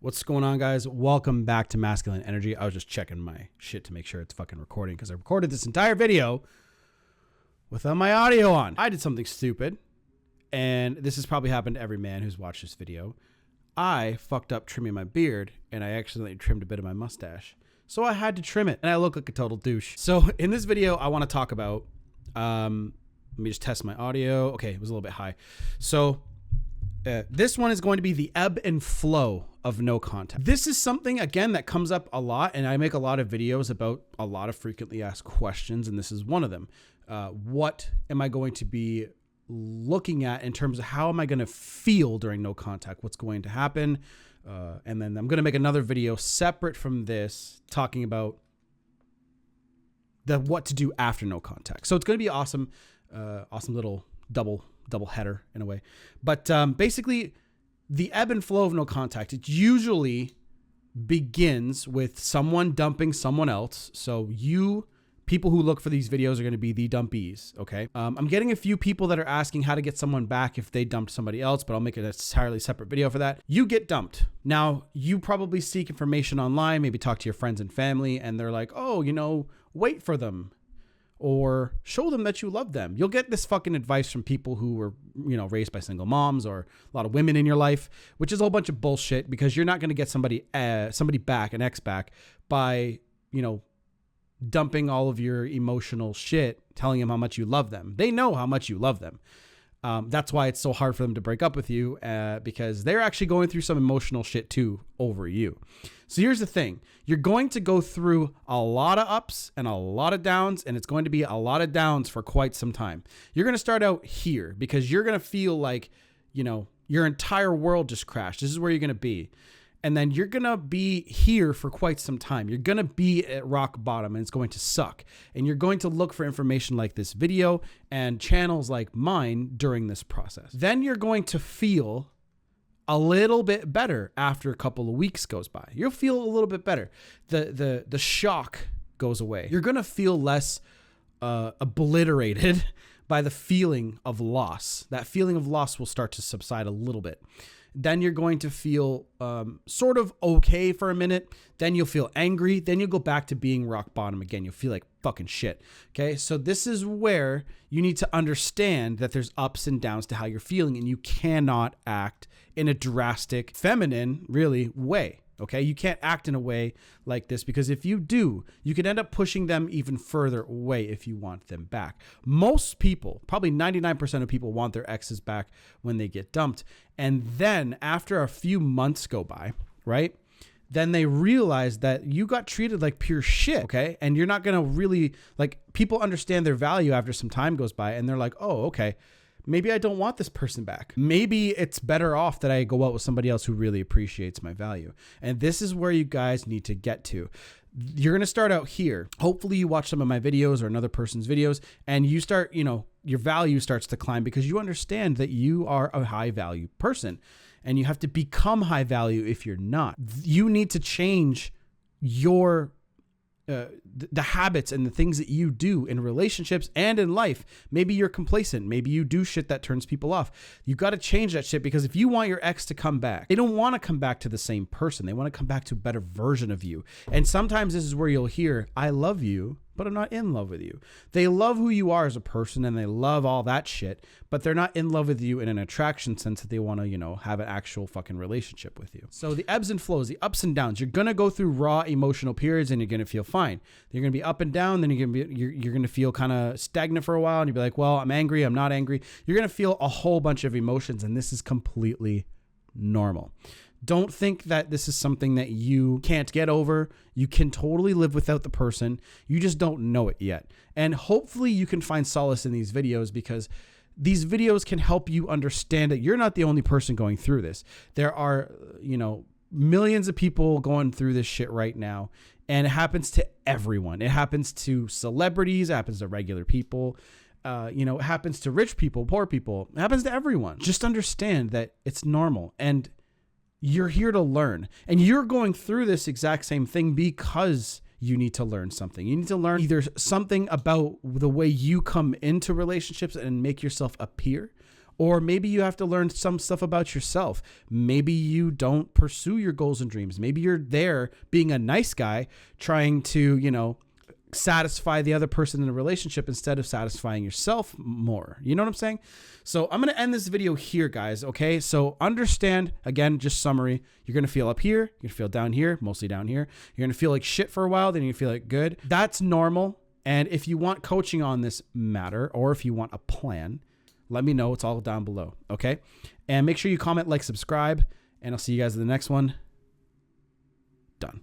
What's going on, guys? Welcome back to Masculine Energy. I was just checking my shit to make sure it's fucking recording because I recorded this entire video without my audio on. I did something stupid, and this has probably happened to every man who's watched this video. I fucked up trimming my beard, and I accidentally trimmed a bit of my mustache. So I had to trim it, and I look like a total douche. So in this video, I want to talk about, let me just test my audio. Okay, it was a little bit high. So this one is going to be the ebb and flow of no contact. This is something, again, that comes up a lot, and I make a lot of videos about a lot of frequently asked questions, and this is one of them. What am I going to be looking at in terms of how am I going to feel during no contact? What's going to happen? And then I'm going to make another video separate from this talking about what to do after no contact. So it's going to be awesome, awesome little double header in a way. But basically, the ebb and flow of no contact, it usually begins with someone dumping someone else. So people who look for these videos are going to be the dumpees, okay? I'm getting a few people that are asking how to get someone back if they dumped somebody else, but I'll make an entirely separate video for that. You get dumped. Now, you probably seek information online, maybe talk to your friends and family, and they're like, oh, wait for them. Or show them that you love them. You'll get this fucking advice from people who were, raised by single moms or a lot of women in your life, which is a whole bunch of bullshit because you're not going to get somebody back, an ex back, by, dumping all of your emotional shit, telling them how much you love them. They know how much you love them. That's why it's so hard for them to break up with you because they're actually going through some emotional shit too over you. So here's the thing. You're going to go through a lot of ups and a lot of downs, and it's going to be a lot of downs for quite some time. You're going to start out here because you're going to feel like, your entire world just crashed. This is where you're going to be. And then you're going to be here for quite some time. You're going to be at rock bottom and it's going to suck. And you're going to look for information like this video and channels like mine during this process. Then you're going to feel a little bit better after a couple of weeks goes by. You'll feel a little bit better. The shock goes away. You're going to feel less obliterated by the feeling of loss. That feeling of loss will start to subside a little bit. Then you're going to feel sort of okay for a minute. Then you'll feel angry. Then you'll go back to being rock bottom again. You'll feel like fucking shit. Okay, so this is where you need to understand that there's ups and downs to how you're feeling, and you cannot act in a drastic, feminine, really, way. Okay, you can't act in a way like this because if you do, you could end up pushing them even further away if you want them back. Most people, probably 99% of people, want their exes back when they get dumped. And then after a few months go by, right? Then they realize that you got treated like pure shit, okay? And you're not gonna really, people understand their value after some time goes by and they're like, oh, okay. Maybe I don't want this person back. Maybe it's better off that I go out with somebody else who really appreciates my value. And this is where you guys need to get to. You're going to start out here. Hopefully you watch some of my videos or another person's videos and you start, your value starts to climb because you understand that you are a high value person and you have to become high value if you're not. You need to change your the habits and the things that you do in relationships and in life. Maybe you're complacent. Maybe you do shit that turns people off. You got to change that shit because if you want your ex to come back, they don't want to come back to the same person. They want to come back to a better version of you. And sometimes this is where you'll hear, I love you, but I'm not in love with you. They love who you are as a person and they love all that shit, but they're not in love with you in an attraction sense that they want to, have an actual fucking relationship with you. So the ebbs and flows, the ups and downs, you're going to go through raw emotional periods and you're going to feel fine. You're going to be up and down. Then you're going to feel kind of stagnant for a while and you'll be like, well, I'm angry. I'm not angry. You're going to feel a whole bunch of emotions and this is completely normal. Don't think that this is something that you can't get over. You can totally live without the person. You just don't know it yet. And hopefully you can find solace in these videos because these videos can help you understand that you're not the only person going through this. There are, millions of people going through this shit right now. And it happens to everyone. It happens to celebrities. It happens to regular people. It happens to rich people, poor people. It happens to everyone. Just understand that it's normal. And you're here to learn, and you're going through this exact same thing because you need to learn something. You need to learn either something about the way you come into relationships and make yourself appear, Or maybe you have to learn some stuff about yourself. Maybe you don't pursue your goals and dreams. Maybe you're there being a nice guy trying to, satisfy the other person in a relationship instead of satisfying yourself more. You know what I'm saying? So I'm going to end this video here, guys. Okay. So understand, again, just summary. You're going to feel up here. You're going to feel down here, mostly down here. You're going to feel like shit for a while. Then you feel like good. That's normal. And if you want coaching on this matter, or if you want a plan, let me know. It's all down below. Okay. And make sure you comment, like, subscribe, and I'll see you guys in the next one. Done.